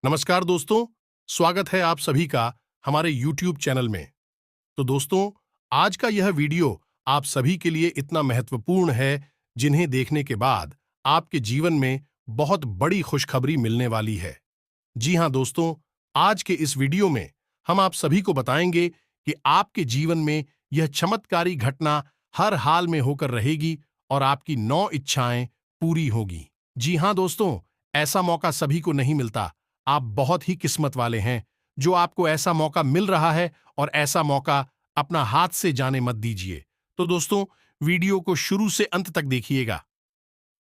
नमस्कार दोस्तों, स्वागत है आप सभी का हमारे YouTube चैनल में। तो दोस्तों, आज का यह वीडियो आप सभी के लिए इतना महत्वपूर्ण है, जिन्हें देखने के बाद आपके जीवन में बहुत बड़ी खुशखबरी मिलने वाली है। जी हाँ दोस्तों, आज के इस वीडियो में हम आप सभी को बताएंगे कि आपके जीवन में यह चमत्कारी घटना हर हाल में होकर रहेगी और आपकी 9 इच्छाएं पूरी होगी। जी हाँ दोस्तों, ऐसा मौका सभी को नहीं मिलता। आप बहुत ही किस्मत वाले हैं जो आपको ऐसा मौका मिल रहा है और ऐसा मौका अपना हाथ से जाने मत दीजिए। तो दोस्तों, वीडियो को शुरू से अंत तक देखिएगा।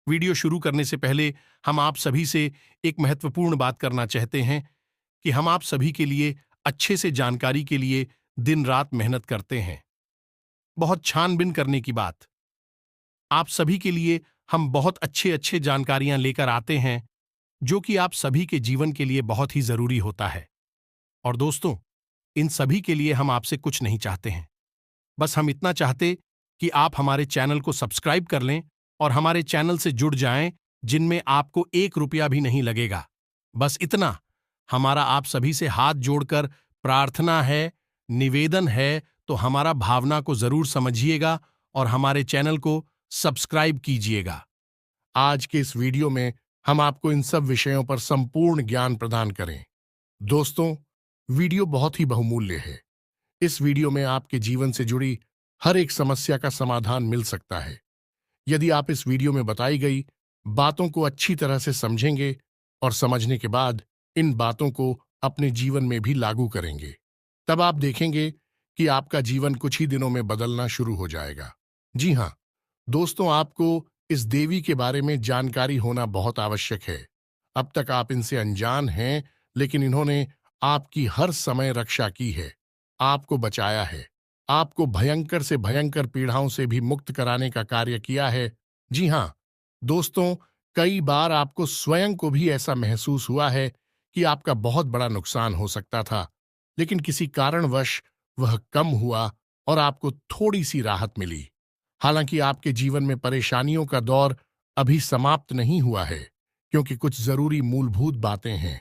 वीडियो शुरू करने से पहले हम आप सभी से एक महत्वपूर्ण बात करना चाहते हैं कि हम आप सभी के लिए अच्छे से जानकारी के लिए दिन रात मेहनत करते हैं। बहुत छानबीन करने की बात। आप सभी के लिए हम बहुत अच्छे अच्छे जानकारियां लेकर आते हैं जो कि आप सभी के जीवन के लिए बहुत ही जरूरी होता है। और दोस्तों, इन सभी के लिए हम आपसे कुछ नहीं चाहते हैं। बस हम इतना चाहते कि आप हमारे चैनल को सब्सक्राइब कर लें और हमारे चैनल से जुड़ जाएं, जिनमें आपको 1 रुपया भी नहीं लगेगा। बस इतना हमारा आप सभी से हाथ जोड़कर प्रार्थना है, निवेदन है, तो हमारा भावना को जरूर समझिएगा और हमारे चैनल को सब्सक्राइब कीजिएगा। आज के इस वीडियो में हम आपको इन सब विषयों पर संपूर्ण ज्ञान प्रदान करें। दोस्तों, वीडियो बहुत ही बहुमूल्य है। इस वीडियो में आपके जीवन से जुड़ी हर एक समस्या का समाधान मिल सकता है। यदि आप इस वीडियो में बताई गई बातों को अच्छी तरह से समझेंगे और समझने के बाद इन बातों को अपने जीवन में भी लागू करेंगे, तब आप देखेंगे कि आपका जीवन कुछ ही दिनों में बदलना शुरू हो जाएगा। जी हाँ दोस्तों, आपको इस देवी के बारे में जानकारी होना बहुत आवश्यक है। अब तक आप इनसे अनजान हैं, लेकिन इन्होंने आपकी हर समय रक्षा की है, आपको बचाया है, आपको भयंकर से भयंकर पीड़ाओं से भी मुक्त कराने का कार्य किया है। जी हाँ दोस्तों, कई बार आपको स्वयं को भी ऐसा महसूस हुआ है कि आपका बहुत बड़ा नुकसान हो सकता था, लेकिन किसी कारणवश वह कम हुआ और आपको थोड़ी सी राहत मिली। हालांकि आपके जीवन में परेशानियों का दौर अभी समाप्त नहीं हुआ है, क्योंकि कुछ जरूरी मूलभूत बातें हैं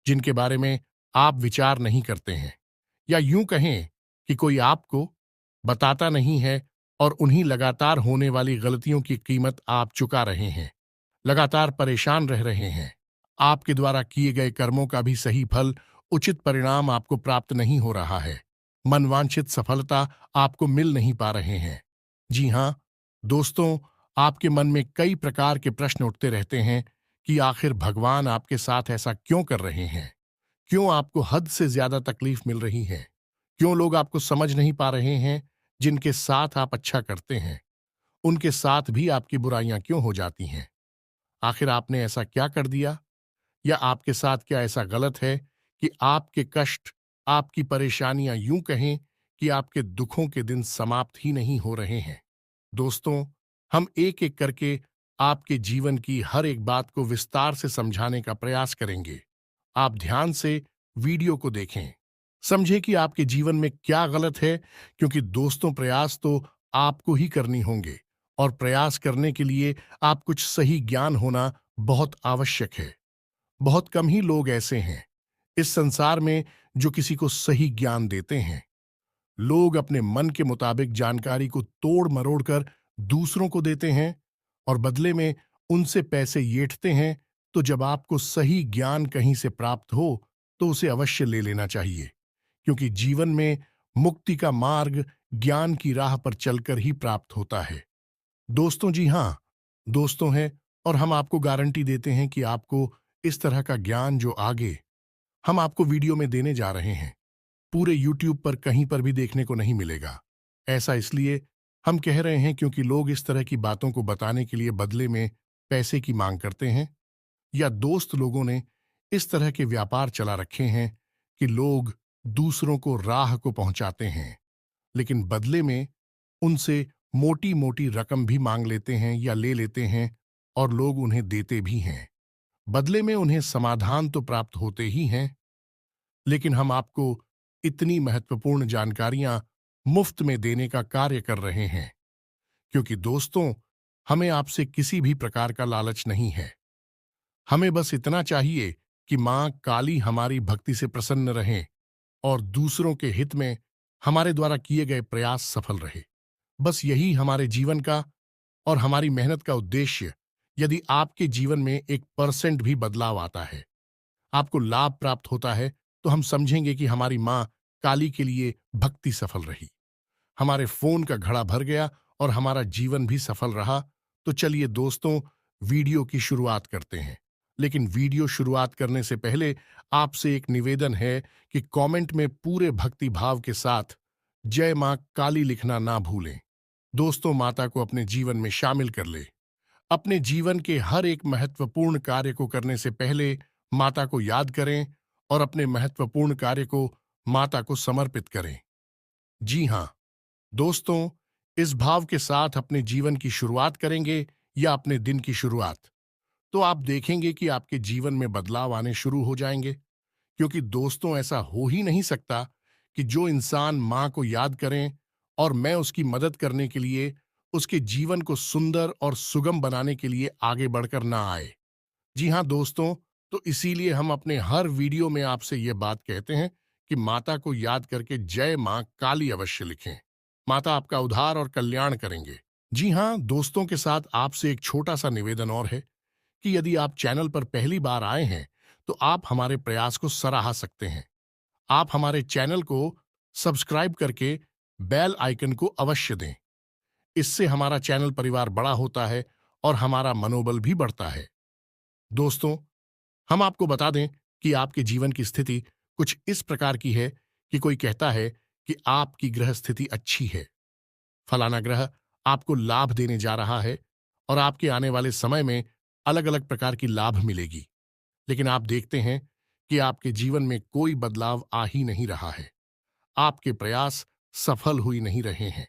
जिनके बारे में आप विचार नहीं करते हैं, या यूं कहें कि कोई आपको बताता नहीं है, और उन्हीं लगातार होने वाली गलतियों की कीमत आप चुका रहे हैं। लगातार परेशान रह रहे हैं। आपके द्वारा किए गए कर्मों का भी सही फल, उचित परिणाम आपको प्राप्त नहीं हो रहा है। मनवांछित सफलता आपको मिल नहीं पा रहे हैं। जी हाँ दोस्तों, आपके मन में कई प्रकार के प्रश्न उठते रहते हैं कि आखिर भगवान आपके साथ ऐसा क्यों कर रहे हैं? क्यों आपको हद से ज्यादा तकलीफ मिल रही है? क्यों लोग आपको समझ नहीं पा रहे हैं? जिनके साथ आप अच्छा करते हैं, उनके साथ भी आपकी बुराइयां क्यों हो जाती हैं? आखिर आपने ऐसा क्या कर दिया, या आपके साथ क्या ऐसा गलत है कि आपके कष्ट, आपकी परेशानियां यूं कहें कि आपके दुखों के दिन समाप्त ही नहीं हो रहे हैं? दोस्तों, हम एक एक करके आपके जीवन की हर एक बात को विस्तार से समझाने का प्रयास करेंगे। आप ध्यान से वीडियो को देखें, समझें कि आपके जीवन में क्या गलत है, क्योंकि दोस्तों, प्रयास तो आपको ही करनी होंगे, और प्रयास करने के लिए आप कुछ सही ज्ञान होना बहुत आवश्यक है। बहुत कम ही लोग ऐसे हैं इस संसार में जो किसी को सही ज्ञान देते हैं। लोग अपने मन के मुताबिक जानकारी को तोड़ मरोड़ कर दूसरों को देते हैं और बदले में उनसे पैसे येठते हैं। तो जब आपको सही ज्ञान कहीं से प्राप्त हो, तो उसे अवश्य ले लेना चाहिए, क्योंकि जीवन में मुक्ति का मार्ग ज्ञान की राह पर चलकर ही प्राप्त होता है। दोस्तों, जी हाँ दोस्तों हैं, और हम आपको गारंटी देते हैं कि आपको इस तरह का ज्ञान जो आगे हम आपको वीडियो में देने जा रहे हैं, पूरे YouTube पर कहीं पर भी देखने को नहीं मिलेगा। ऐसा इसलिए हम कह रहे हैं क्योंकि लोग इस तरह की बातों को बताने के लिए बदले में पैसे की मांग करते हैं, या दोस्त लोगों ने इस तरह के व्यापार चला रखे हैं कि लोग दूसरों को राह को पहुंचाते हैं, लेकिन बदले में उनसे मोटी मोटी रकम भी मांग लेते हैं या ले लेते हैं, और लोग उन्हें देते भी हैं। बदले में उन्हें समाधान तो प्राप्त होते ही हैं, लेकिन हम आपको इतनी महत्वपूर्ण जानकारियां मुफ्त में देने का कार्य कर रहे हैं, क्योंकि दोस्तों, हमें आपसे किसी भी प्रकार का लालच नहीं है। हमें बस इतना चाहिए कि मां काली हमारी भक्ति से प्रसन्न रहें और दूसरों के हित में हमारे द्वारा किए गए प्रयास सफल रहे। बस यही हमारे जीवन का और हमारी मेहनत का उद्देश्य। यदि आपके जीवन में 1% भी बदलाव आता है, आपको लाभ प्राप्त होता है, तो हम समझेंगे कि हमारी मां काली के लिए भक्ति सफल रही। हमारे फोन का घड़ा भर गया और हमारा जीवन भी सफल रहा। तो चलिए दोस्तों, वीडियो की शुरुआत करते हैं। लेकिन वीडियो शुरुआत करने से पहले आपसे एक निवेदन है कि कमेंट में पूरे भक्ति भाव के साथ जय मां काली लिखना ना भूलें। दोस्तों, माता को अपने जीवन में शामिल कर ले। अपने जीवन के हर एक महत्वपूर्ण कार्य को करने से पहले माता को याद करें और अपने महत्वपूर्ण कार्य को माता को समर्पित करें। जी हाँ दोस्तों, इस भाव के साथ अपने जीवन की शुरुआत करेंगे या अपने दिन की शुरुआत, तो आप देखेंगे कि आपके जीवन में बदलाव आने शुरू हो जाएंगे। क्योंकि दोस्तों, ऐसा हो ही नहीं सकता कि जो इंसान मां को याद करें और मैं उसकी मदद करने के लिए, उसके जीवन को सुंदर और सुगम बनाने के लिए आगे बढ़कर ना आए। जी हाँ दोस्तों, तो इसीलिए हम अपने हर वीडियो में आपसे ये बात कहते हैं कि माता को याद करके जय मां काली अवश्य लिखें। माता आपका उद्धार और कल्याण करेंगे। जी हाँ दोस्तों, के साथ आपसे एक छोटा सा निवेदन और है कि यदि आप चैनल पर पहली बार आए हैं, तो आप हमारे प्रयास को सराहा सकते हैं। आप हमारे चैनल को सब्सक्राइब करके बेल आइकन को अवश्य दें। इससे हमारा चैनल परिवार बड़ा होता है और हमारा मनोबल भी बढ़ता है। दोस्तों, हम आपको बता दें कि आपके जीवन की स्थिति कुछ इस प्रकार की है कि कोई कहता है कि आपकी ग्रह स्थिति अच्छी है, फलाना ग्रह आपको लाभ देने जा रहा है और आपके आने वाले समय में अलग अलग प्रकार की लाभ मिलेगी। लेकिन आप देखते हैं कि आपके जीवन में कोई बदलाव आ ही नहीं रहा है। आपके प्रयास सफल हुई नहीं रहे हैं।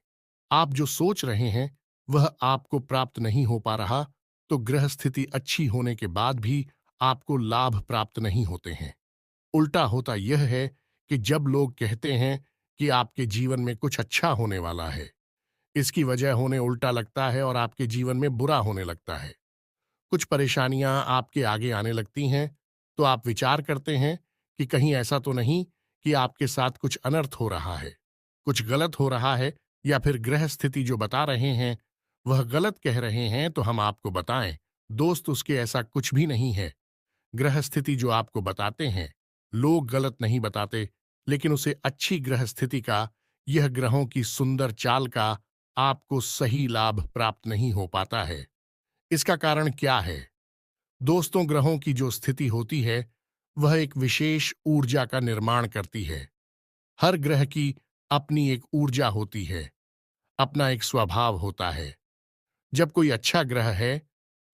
आप जो सोच रहे हैं वह आपको प्राप्त नहीं हो पा रहा, तो ग्रह स्थिति अच्छी होने के बाद भी आपको लाभ प्राप्त नहीं होते हैं। उल्टा होता यह है कि जब लोग कहते हैं कि आपके जीवन में कुछ अच्छा होने वाला है, इसकी वजह होने उल्टा लगता है और आपके जीवन में बुरा होने लगता है। कुछ परेशानियां आपके आगे आने लगती हैं, तो आप विचार करते हैं कि कहीं ऐसा तो नहीं कि आपके साथ कुछ अनर्थ हो रहा है, कुछ गलत हो रहा है, या फिर ग्रह स्थिति जो बता रहे हैं वह गलत कह रहे हैं। तो हम आपको बताएं दोस्त, उसके ऐसा कुछ भी नहीं है। ग्रह स्थिति जो आपको बताते हैं, लोग गलत नहीं बताते, लेकिन उसे अच्छी ग्रह स्थिति का, यह ग्रहों की सुंदर चाल का आपको सही लाभ प्राप्त नहीं हो पाता है। इसका कारण क्या है? दोस्तों, ग्रहों की जो स्थिति होती है वह एक विशेष ऊर्जा का निर्माण करती है। हर ग्रह की अपनी एक ऊर्जा होती है, अपना एक स्वभाव होता है। जब कोई अच्छा ग्रह है,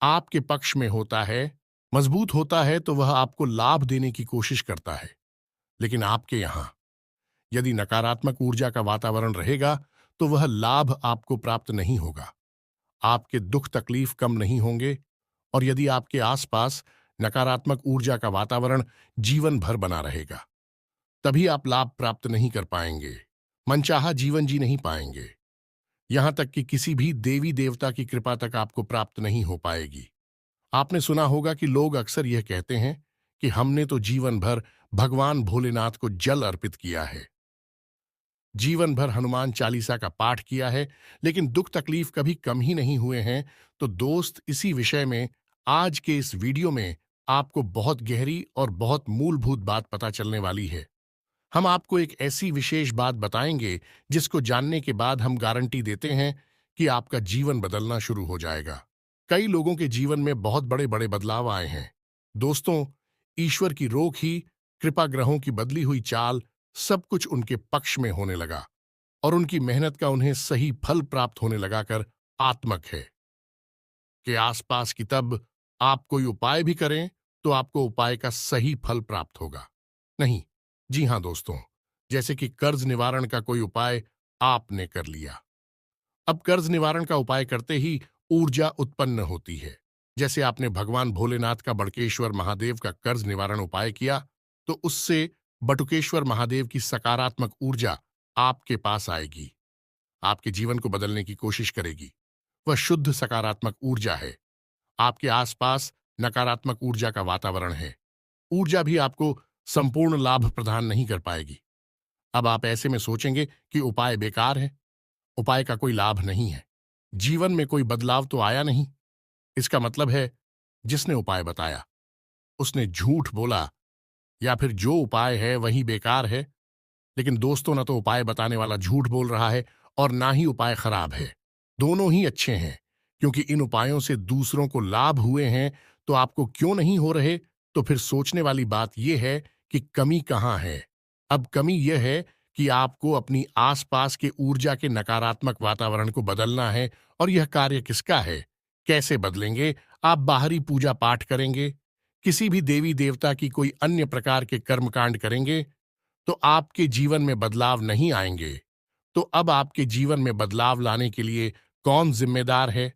आपके पक्ष में होता है, मजबूत होता है, तो वह आपको लाभ देने की कोशिश करता है। लेकिन आपके यहां यदि नकारात्मक ऊर्जा का वातावरण रहेगा, तो वह लाभ आपको प्राप्त नहीं होगा। आपके दुख तकलीफ कम नहीं होंगे। और यदि आपके आसपास नकारात्मक ऊर्जा का वातावरण जीवन भर बना रहेगा, तभी आप लाभ प्राप्त नहीं कर पाएंगे, मनचाहा जीवन जी नहीं पाएंगे। यहां तक कि किसी भी देवी देवता की कृपा तक आपको प्राप्त नहीं हो पाएगी। आपने सुना होगा कि लोग अक्सर यह कहते हैं कि हमने तो जीवन भर भगवान भोलेनाथ को जल अर्पित किया है, जीवन भर हनुमान चालीसा का पाठ किया है, लेकिन दुख तकलीफ कभी कम ही नहीं हुए हैं। तो दोस्त, इसी विषय में आज के इस वीडियो में आपको बहुत गहरी और बहुत मूलभूत बात पता चलने वाली है। हम आपको एक ऐसी विशेष बात बताएंगे जिसको जानने के बाद हम गारंटी देते हैं कि आपका जीवन बदलना शुरू हो जाएगा। कई लोगों के जीवन में बहुत बड़े बड़े बदलाव आए हैं। दोस्तों, ईश्वर की रोक ही, कृपा ग्रहों की बदली हुई चाल, सब कुछ उनके पक्ष में होने लगा और उनकी मेहनत का उन्हें सही फल प्राप्त होने लगाकर आत्मक है कि आसपास की, तब आप कोई उपाय भी करें तो आपको उपाय का सही फल प्राप्त होगा नहीं। जी हां दोस्तों, जैसे कि कर्ज निवारण का कोई उपाय आपने कर लिया। अब कर्ज निवारण का उपाय करते ही ऊर्जा उत्पन्न होती है। जैसे आपने भगवान भोलेनाथ का बड़केश्वर महादेव का कर्ज निवारण उपाय किया, तो उससे बटुकेश्वर महादेव की सकारात्मक ऊर्जा आपके पास आएगी, आपके जीवन को बदलने की कोशिश करेगी। वह शुद्ध सकारात्मक ऊर्जा है। आपके आसपास नकारात्मक ऊर्जा का वातावरण है, ऊर्जा भी आपको संपूर्ण लाभ प्रदान नहीं कर पाएगी। अब आप ऐसे में सोचेंगे कि उपाय बेकार है, उपाय का कोई लाभ नहीं है, जीवन में कोई बदलाव तो आया नहीं। इसका मतलब है जिसने उपाय बताया उसने झूठ बोला, या फिर जो उपाय है वही बेकार है। लेकिन दोस्तों, न तो उपाय बताने वाला झूठ बोल रहा है और ना ही उपाय खराब है। दोनों ही अच्छे हैं, क्योंकि इन उपायों से दूसरों को लाभ हुए हैं। तो आपको क्यों नहीं हो रहे? तो फिर सोचने वाली बात यह है कि कमी कहाँ है। अब कमी यह है कि आपको अपनी आसपास के ऊर्जा के नकारात्मक वातावरण को बदलना है। और यह कार्य किसका है? कैसे बदलेंगे? आप बाहरी पूजा पाठ करेंगे, किसी भी देवी देवता की कोई अन्य प्रकार के कर्मकांड करेंगे, तो आपके जीवन में बदलाव नहीं आएंगे। तो अब आपके जीवन में बदलाव लाने के लिए कौन जिम्मेदार है?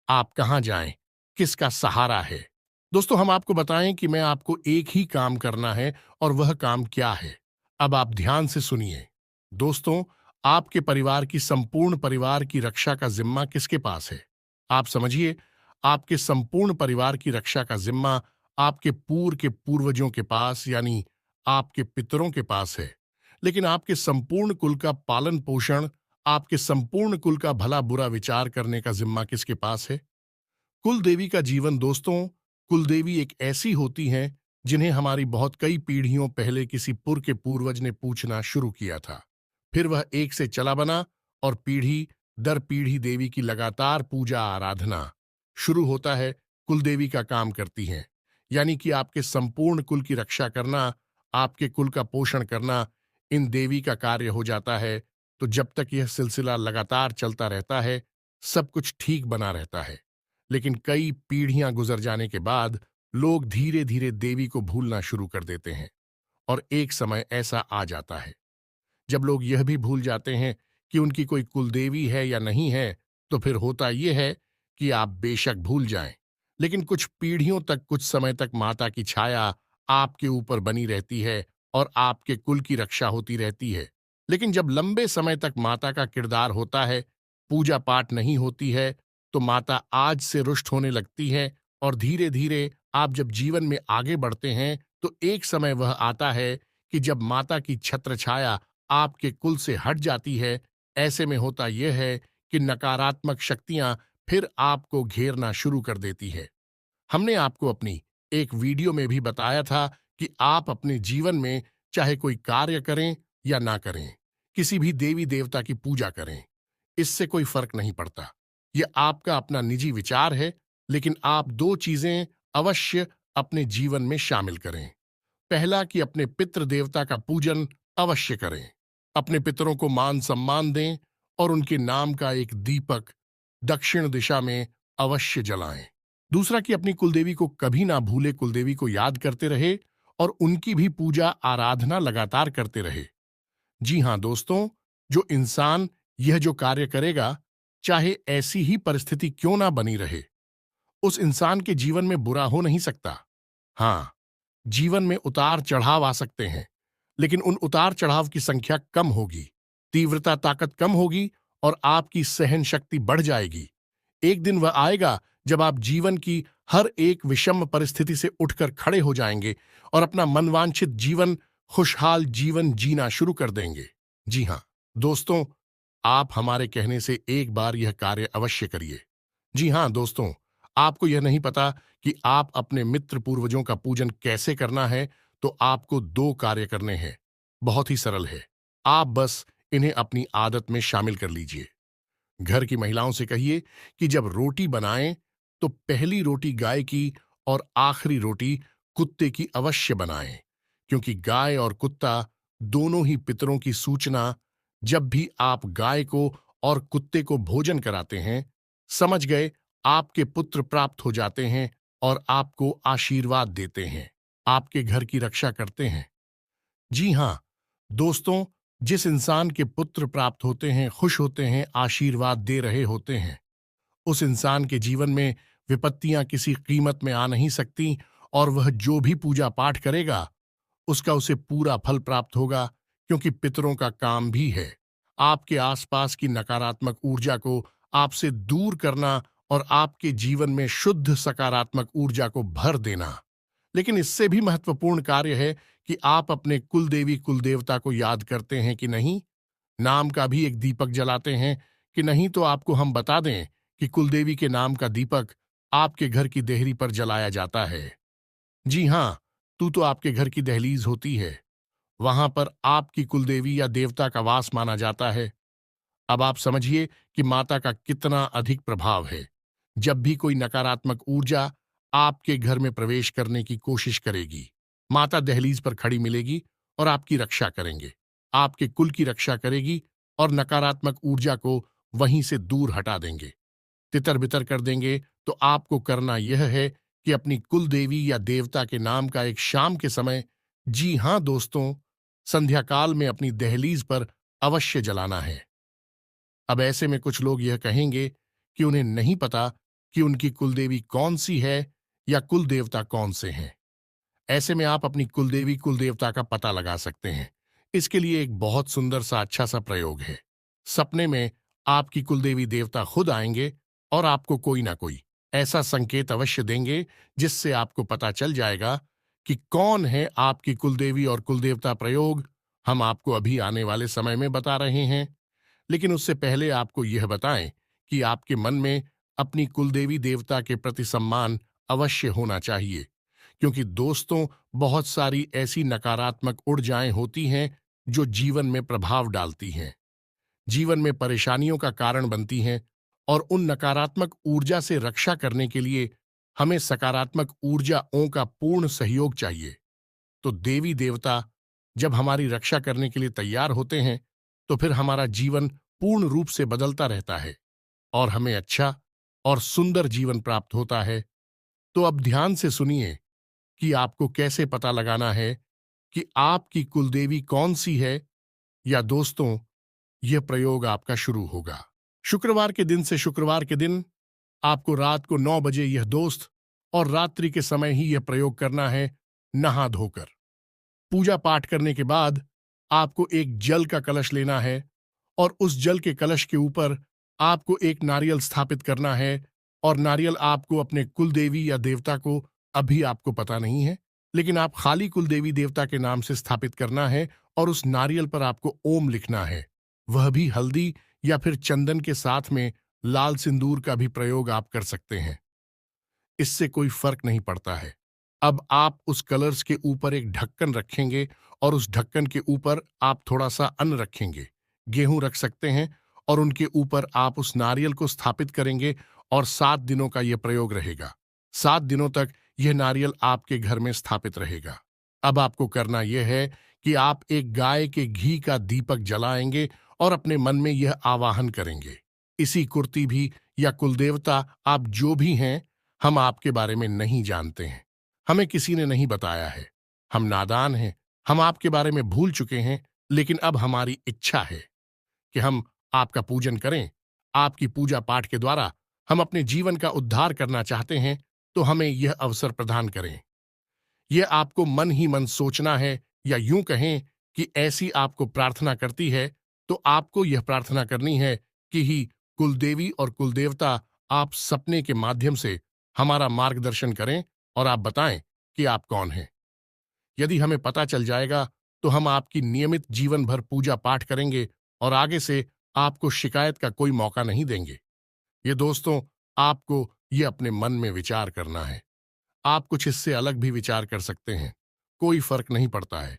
आप कहां जाएं? किसका सहारा है? दोस्तों, हम आपको बताएं कि मैं आपको एक ही काम करना है, और वह काम क्या है? अब आप ध्यान से सुनिए। दोस्तों, आपके परिवार की संपूर्ण परिवार की रक्षा का जिम्मा किसके पास है? आप समझिए, आपके संपूर्ण परिवार की रक्षा का जिम्मा आपके पूर्व के पूर्वजों के पास, यानी आपके पितरों के पास है। लेकिन आपके संपूर्ण कुल का पालन पोषण, आपके संपूर्ण कुल का भला बुरा विचार करने का जिम्मा किसके पास है? कुल देवी का जीवन। दोस्तों, कुल देवी एक ऐसी होती हैं जिन्हें हमारी बहुत कई पीढ़ियों पहले किसी पुर के पूर्वज ने पूछना शुरू किया था। फिर वह एक से चला बना, और पीढ़ी दर पीढ़ी देवी की लगातार पूजा आराधना शुरू होता है। कुल देवी का काम करती हैं, यानी कि आपके संपूर्ण कुल की रक्षा करना, आपके कुल का पोषण करना इन देवी का कार्य हो जाता है। तो जब तक यह सिलसिला लगातार चलता रहता है, सब कुछ ठीक बना रहता है। लेकिन कई पीढ़ियां गुजर जाने के बाद लोग धीरे धीरे देवी को भूलना शुरू कर देते हैं। और एक समय ऐसा आ जाता है जब लोग यह भी भूल जाते हैं कि उनकी कोई कुलदेवी है या नहीं है। तो फिर होता यह है कि आप बेशक भूल जाएं, लेकिन कुछ पीढ़ियों तक, कुछ समय तक माता की छाया आपके ऊपर बनी रहती है और आपके कुल की रक्षा होती रहती है। लेकिन जब लंबे समय तक माता का किरदार होता है, पूजा पाठ नहीं होती है, तो माता आज से रुष्ट होने लगती है। और धीरे धीरे आप जब जीवन में आगे बढ़ते हैं, तो एक समय वह आता है कि जब माता की छत्र छाया आपके कुल से हट जाती है। ऐसे में होता यह है कि नकारात्मक शक्तियां फिर आपको घेरना शुरू कर देती है। हमने आपको अपनी एक वीडियो में भी बताया था कि आप अपने जीवन में चाहे कोई कार्य करें या ना करें, किसी भी देवी देवता की पूजा करें, इससे कोई फर्क नहीं पड़ता। यह आपका अपना निजी विचार है। लेकिन आप दो चीजें अवश्य अपने जीवन में शामिल करें। पहला, कि अपने पितृ देवता का पूजन अवश्य करें, अपने पितरों को मान सम्मान दें और उनके नाम का एक दीपक दक्षिण दिशा में अवश्य जलाएं। दूसरा, कि अपनी कुलदेवी को कभी ना भूले, कुलदेवी को याद करते रहे और उनकी भी पूजा आराधना लगातार करते रहे। जी हां दोस्तों, जो इंसान यह जो कार्य करेगा, चाहे ऐसी ही परिस्थिति क्यों ना बनी रहे, उस इंसान के जीवन में बुरा हो नहीं सकता। हाँ, जीवन में उतार चढ़ाव आ सकते हैं, लेकिन उन उतार चढ़ाव की संख्या कम होगी, तीव्रता ताकत कम होगी और आपकी सहन शक्ति बढ़ जाएगी। एक दिन वह आएगा जब आप जीवन की हर एक विषम परिस्थिति से उठकर खड़े हो जाएंगे और अपना मनवांछित जीवन, खुशहाल जीवन जीना शुरू कर देंगे। जी हां दोस्तों, आप हमारे कहने से एक बार यह कार्य अवश्य करिए। जी हां दोस्तों, आपको यह नहीं पता कि आप अपने मित्र पूर्वजों का पूजन कैसे करना है, तो आपको दो कार्य करने हैं। बहुत ही सरल है, आप बस इन्हें अपनी आदत में शामिल कर लीजिए। घर की महिलाओं से कहिए कि जब रोटी बनाएं, तो पहली रोटी गाय की और आखिरी रोटी कुत्ते की अवश्य बनाएं, क्योंकि गाय और कुत्ता दोनों ही पितरों की सूचना। जब भी आप गाय को और कुत्ते को भोजन कराते हैं, समझ गए, आपके पुत्र प्राप्त हो जाते हैं और आपको आशीर्वाद देते हैं, आपके घर की रक्षा करते हैं। जी हां दोस्तों, जिस इंसान के पुत्र प्राप्त होते हैं, खुश होते हैं, आशीर्वाद दे रहे होते हैं, उस इंसान के जीवन में विपत्तियां किसी कीमत में आ नहीं सकती। और वह जो भी पूजा पाठ करेगा, उसका उसे पूरा फल प्राप्त होगा, क्योंकि पितरों का काम भी है आपके आसपास की नकारात्मक ऊर्जा को आपसे दूर करना और आपके जीवन में शुद्ध सकारात्मक ऊर्जा को भर देना। लेकिन इससे भी महत्वपूर्ण कार्य है कि आप अपने कुलदेवी कुलदेवता को याद करते हैं कि नहीं, नाम का भी एक दीपक जलाते हैं कि नहीं। तो आपको हम बता दें कि कुलदेवी के नाम का दीपक आपके घर की देहरी पर जलाया जाता है। जी हाँ, तू तो आपके घर की दहलीज होती है, वहां पर आपकी कुलदेवी या देवता का वास माना जाता है। अब आप समझिए कि माता का कितना अधिक प्रभाव है। जब भी कोई नकारात्मक ऊर्जा आपके घर में प्रवेश करने की कोशिश करेगी, माता दहलीज पर खड़ी मिलेगी और आपकी रक्षा करेंगे, आपके कुल की रक्षा करेगी और नकारात्मक ऊर्जा को वहीं से दूर हटा देंगे, तितर बितर कर देंगे। तो आपको करना यह है कि अपनी कुल देवी या देवता के नाम का एक शाम के समय, जी हां दोस्तों, संध्या काल में अपनी दहलीज पर अवश्य जलाना है। अब ऐसे में कुछ लोग यह कहेंगे कि उन्हें नहीं पता कि उनकी कुलदेवी कौन सी है या कुल देवता कौन से हैं। ऐसे में आप अपनी कुलदेवी कुलदेवता का पता लगा सकते हैं। इसके लिए एक बहुत सुंदर सा अच्छा सा प्रयोग है। सपने में आपकी कुलदेवी देवता खुद आएंगे और आपको कोई ना कोई ऐसा संकेत अवश्य देंगे जिससे आपको पता चल जाएगा कि कौन है आपकी कुलदेवी और कुलदेवता। प्रयोग हम आपको अभी आने वाले समय में बता रहे हैं, लेकिन उससे पहले आपको यह बताएं कि आपके मन में अपनी कुलदेवी देवता के प्रति सम्मान अवश्य होना चाहिए, क्योंकि दोस्तों, बहुत सारी ऐसी नकारात्मक ऊर्जाएं होती हैं जो जीवन में प्रभाव डालती हैं, जीवन में परेशानियों का कारण बनती हैं। और उन नकारात्मक ऊर्जा से रक्षा करने के लिए हमें सकारात्मक ऊर्जाओं का पूर्ण सहयोग चाहिए। तो देवी देवता जब हमारी रक्षा करने के लिए तैयार होते हैं, तो फिर हमारा जीवन पूर्ण रूप से बदलता रहता है और हमें अच्छा और सुंदर जीवन प्राप्त होता है। तो अब ध्यान से सुनिए कि आपको कैसे पता लगाना है कि आपकी कुलदेवी कौन सी है। या दोस्तों, यह प्रयोग आपका शुरू होगा शुक्रवार के दिन से। शुक्रवार के दिन आपको रात को 9 बजे यह दोस्त और रात्रि के समय ही यह प्रयोग करना है, नहा धोकर। पूजा पाठ करने के बाद आपको एक जल का कलश लेना है और उस जल के कलश के ऊपर आपको एक नारियल स्थापित करना है। और नारियल आपको अपने कुलदेवी या देवता को, अभी आपको पता नहीं है, लेकिन आप खाली कुलदेवी देवता के नाम से स्थापित करना है और उस नारियल पर आपको ओम लिखना है, वह भी हल्दी या फिर चंदन के साथ में लाल सिंदूर का भी प्रयोग आप कर सकते हैं। इससे कोई फर्क नहीं पड़ता है। अब आप उस कलर्स के ऊपर एक ढक्कन रखेंगे और उस ढक्कन के ऊपर आप थोड़ा सा अन्न रखेंगे, गेहूं रख सकते हैं, और उनके ऊपर आप उस नारियल को स्थापित करेंगे और 7 दिनों का यह प्रयोग रहेगा। 7 दिनों तक यह नारियल आपके घर में स्थापित रहेगा। अब आपको करना यह है कि आप एक गाय के घी का दीपक जलाएंगे और अपने मन में यह आवाहन करेंगे, इसी कुर्ती भी या कुलदेवता आप जो भी हैं, हम आपके बारे में नहीं जानते हैं, हमें किसी ने नहीं बताया है, हम नादान हैं, हम आपके बारे में भूल चुके हैं, लेकिन अब हमारी इच्छा है कि हम आपका पूजन करें। आपकी पूजा पाठ के द्वारा हम अपने जीवन का उद्धार करना चाहते हैं, तो हमें यह अवसर प्रदान करें। यह आपको मन ही मन सोचना है, या यूं कहें कि ऐसी आपको प्रार्थना करती है, तो आपको यह प्रार्थना करनी है कि ही कुलदेवी और कुलदेवता आप सपने के माध्यम से हमारा मार्गदर्शन करें और आप बताएं कि आप कौन हैं। यदि हमें पता चल जाएगा तो हम आपकी नियमित जीवन भर पूजा पाठ करेंगे और आगे से आपको शिकायत का कोई मौका नहीं देंगे। ये दोस्तों, आपको ये अपने मन में विचार करना है। आप कुछ इससे अलग भी विचार कर सकते हैं, कोई फर्क नहीं पड़ता है।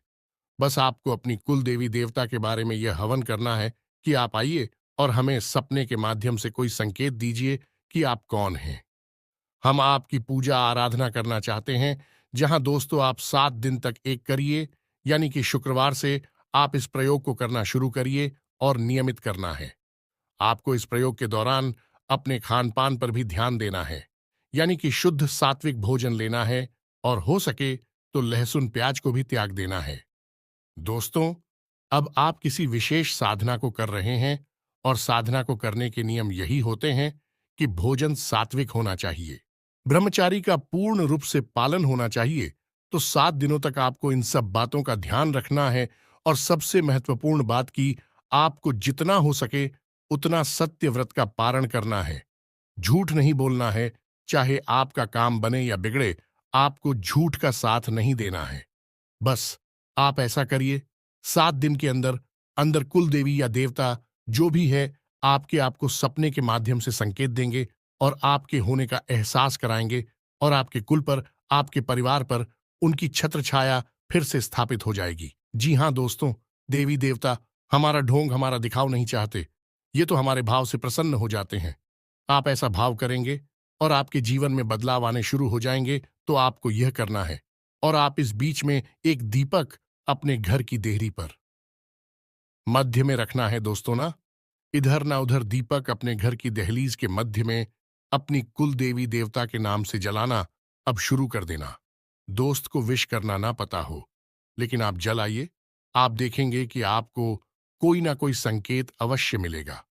बस आपको अपनी कुल देवी देवता के बारे में यह हवन करना है कि आप आइए और हमें सपने के माध्यम से कोई संकेत दीजिए कि आप कौन हैं। हम आपकी पूजा आराधना करना चाहते हैं, जहां दोस्तों आप 7 दिन तक एक करिए, यानी कि शुक्रवार से आप इस प्रयोग को करना शुरू करिए और नियमित करना है। आपको इस प्रयोग के दौरान अपने खान पान पर भी ध्यान देना है, यानी कि शुद्ध सात्विक भोजन लेना है और हो सके तो लहसुन प्याज को भी त्याग देना है। दोस्तों, अब आप किसी विशेष साधना को कर रहे हैं और साधना को करने के नियम यही होते हैं कि भोजन सात्विक होना चाहिए, ब्रह्मचारी का पूर्ण रूप से पालन होना चाहिए। तो 7 दिनों तक आपको इन सब बातों का ध्यान रखना है और सबसे महत्वपूर्ण बात की आपको जितना हो सके उतना सत्य व्रत का पारण करना है। झूठ नहीं बोलना है, चाहे आपका काम बने या बिगड़े, आपको झूठ का साथ नहीं देना है। बस आप ऐसा करिए, 7 दिन के अंदर अंदर कुल देवी या देवता जो भी है आपको सपने के माध्यम से संकेत देंगे और आपके होने का एहसास कराएंगे और आपके कुल पर, आपके परिवार पर उनकी छत्र छाया फिर से स्थापित हो जाएगी। जी हाँ दोस्तों, देवी देवता हमारा ढोंग, हमारा दिखाव नहीं चाहते। ये तो हमारे भाव से प्रसन्न हो जाते हैं। आप ऐसा भाव करेंगे और आपके जीवन में बदलाव आने शुरू हो जाएंगे। तो आपको यह करना है, और आप इस बीच में एक दीपक अपने घर की देहरी पर मध्य में रखना है दोस्तों ना। इधर ना उधर दीपक अपने घर की दहलीज के मध्य में अपनी कुल देवी देवता के नाम से जलाना अब शुरू कर देना। दोस्त को विश करना ना पता हो, लेकिन आप जल आइए। आप देखेंगे कि आपको कोई ना कोई संकेत अवश्य मिलेगा।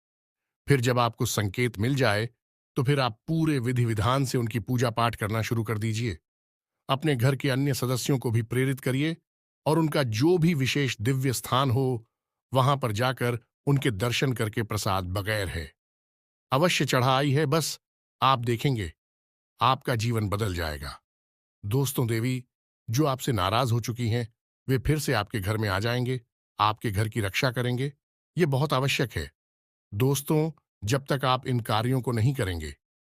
फिर जब आपको संकेत मिल जाए तो फिर आप पूरे विधि विधान से उनकी पूजा पाठ करना शुरू कर दीजिए। अपने घर के अन्य सदस्यों को भी प्रेरित करिए और उनका जो भी विशेष दिव्य स्थान हो वहां पर जाकर उनके दर्शन करके प्रसाद बगैर है अवश्य चढ़ाई है। बस आप देखेंगे आपका जीवन बदल जाएगा। दोस्तों, देवी जो आपसे नाराज हो चुकी हैं वे फिर से आपके घर में आ जाएंगे, आपके घर की रक्षा करेंगे। ये बहुत आवश्यक है। दोस्तों, जब तक आप इन कार्यों को नहीं करेंगे,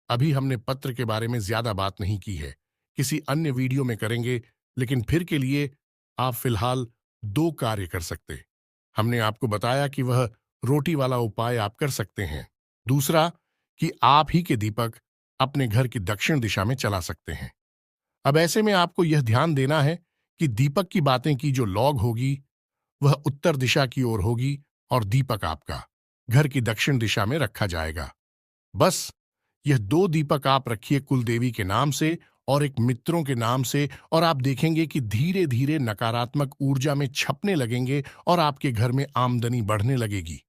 अभी हमने पत्र के बारे में ज्यादा बात नहीं की है, किसी अन्य वीडियो में करेंगे, लेकिन फिर के लिए आप फिलहाल 2 कार्य कर सकते। हमने आपको बताया कि वह रोटी वाला उपाय आप कर सकते हैं। दूसरा, कि आप ही के दीपक अपने घर की दक्षिण दिशा में चला सकते हैं। अब ऐसे में आपको यह ध्यान देना है कि दीपक की बातें की जो लॉग होगी वह उत्तर दिशा की ओर होगी और दीपक आपका घर की दक्षिण दिशा में रखा जाएगा। बस यह 2 दीपक आप रखिए कुल देवी के नाम से और एक मित्रों के नाम से, और आप देखेंगे कि धीरे धीरे नकारात्मक ऊर्जा में छपने लगेंगे और आपके घर में आमदनी बढ़ने लगेगी,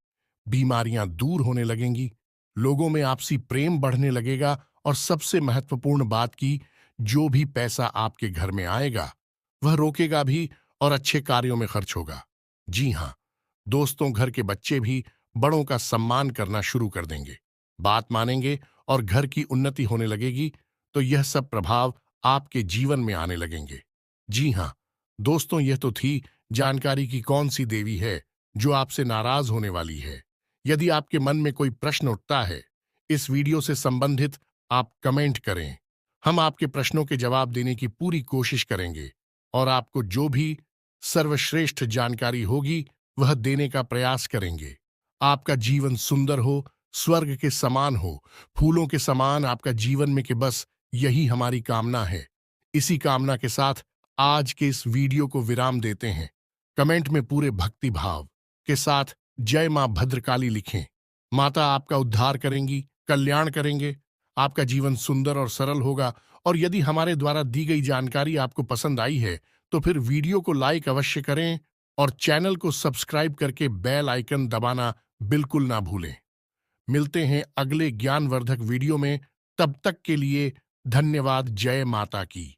बीमारियां दूर होने लगेंगी, लोगों में आपसी प्रेम बढ़ने लगेगा और सबसे महत्वपूर्ण बात की जो भी पैसा आपके घर में आएगा वह रोकेगा भी और अच्छे कार्यों में खर्च होगा। जी हाँ दोस्तों, घर के बच्चे भी बड़ों का सम्मान करना शुरू कर देंगे, बात मानेंगे और घर की उन्नति होने लगेगी। तो यह सब प्रभाव आपके जीवन में आने लगेंगे। जी हाँ दोस्तों, यह तो थी जानकारी की कौन सी देवी है जो आपसे नाराज होने वाली है। यदि आपके मन में कोई प्रश्न उठता है इस वीडियो से संबंधित, आप कमेंट करें। हम आपके प्रश्नों के जवाब देने की पूरी कोशिश करेंगे और आपको जो भी सर्वश्रेष्ठ जानकारी होगी वह देने का प्रयास करेंगे। आपका जीवन सुंदर हो, स्वर्ग के समान हो, फूलों के समान आपका जीवन में, कि बस यही हमारी कामना है। इसी कामना के साथ आज के इस वीडियो को विराम देते हैं। कमेंट में पूरे भक्ति भाव के साथ जय मां भद्रकाली लिखें। माता आपका उद्धार करेंगी, कल्याण करेंगे, आपका जीवन सुंदर और सरल होगा। और यदि हमारे द्वारा दी गई जानकारी आपको पसंद आई है तो फिर वीडियो को लाइक अवश्य करें और चैनल को सब्सक्राइब करके बेल आइकन दबाना बिल्कुल ना भूलें। मिलते हैं अगले ज्ञानवर्धक वीडियो में, तब तक के लिए धन्यवाद। जय माता की।